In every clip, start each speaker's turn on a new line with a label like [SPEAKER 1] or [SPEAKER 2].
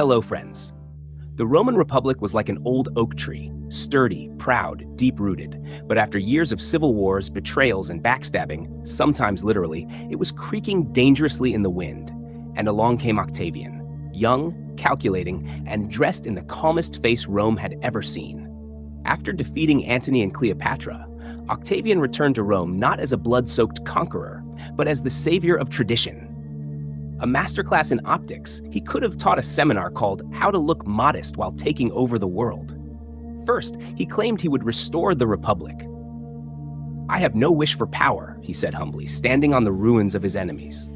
[SPEAKER 1] Hello, friends. The Roman Republic was like an old oak tree, sturdy, proud, deep-rooted. But after years of civil wars, betrayals, and backstabbing, sometimes literally, it was creaking dangerously in the wind. And along came Octavian, young, calculating, and dressed in the calmest face Rome had ever seen. After defeating Antony and Cleopatra, Octavian returned to Rome not as a blood-soaked conqueror, but as the savior of tradition. A masterclass in optics, he could have taught a seminar called How to Look Modest While Taking Over the World. First, he claimed he would restore the Republic. "I have no wish for power," he said humbly, standing on the ruins of his enemies.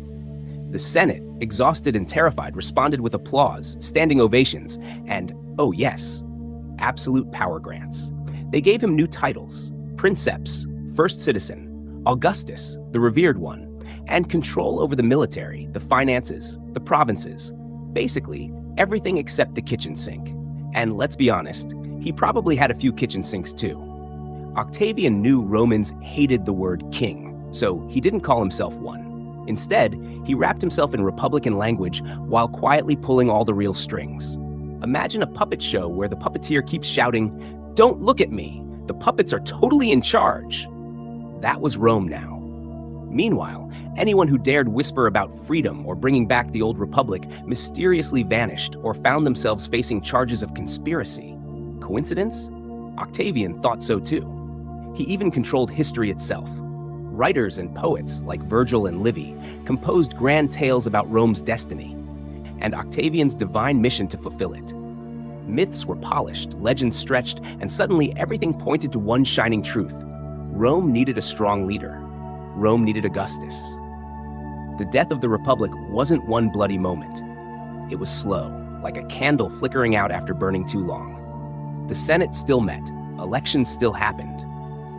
[SPEAKER 1] The Senate, exhausted and terrified, responded with applause, standing ovations, and, oh yes, absolute power grants. They gave him new titles: Princeps, First Citizen, Augustus, the Revered One, and control over the military, the finances, the provinces. Basically, everything except the kitchen sink. And let's be honest, he probably had a few kitchen sinks too. Octavian knew Romans hated the word king, so he didn't call himself one. Instead, he wrapped himself in Republican language while quietly pulling all the real strings. Imagine a puppet show where the puppeteer keeps shouting, "Don't look at me! The puppets are totally in charge!" That was Rome now. Meanwhile, anyone who dared whisper about freedom or bringing back the old republic mysteriously vanished or found themselves facing charges of conspiracy. Coincidence? Octavian thought so too. He even controlled history itself. Writers and poets, like Virgil and Livy, composed grand tales about Rome's destiny, and Octavian's divine mission to fulfill it. Myths were polished, legends stretched, and suddenly everything pointed to one shining truth. Rome needed a strong leader. Rome needed Augustus. The death of the Republic wasn't one bloody moment. It was slow, like a candle flickering out after burning too long. The Senate still met, elections still happened,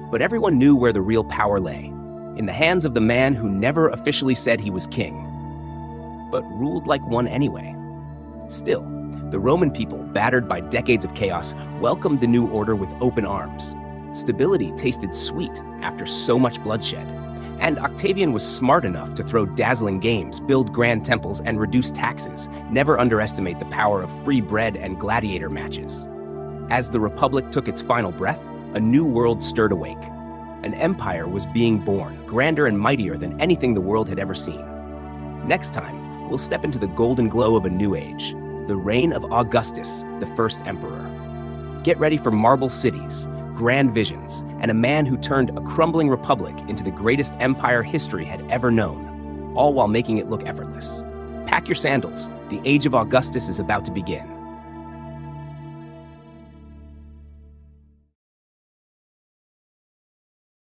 [SPEAKER 1] but everyone knew where the real power lay, in the hands of the man who never officially said he was king, but ruled like one anyway. Still, the Roman people, battered by decades of chaos, welcomed the new order with open arms. Stability tasted sweet after so much bloodshed. And Octavian was smart enough to throw dazzling games, build grand temples, and reduce taxes. Never underestimate the power of free bread and gladiator matches. As the Republic took its final breath, a new world stirred awake. An empire was being born, grander and mightier than anything the world had ever seen. Next time, we'll step into the golden glow of a new age, the reign of Augustus, the first emperor. Get ready for marble cities, grand visions, and a man who turned a crumbling republic into the greatest empire history had ever known, all while making it look effortless. Pack your sandals. The age of Augustus is about to begin.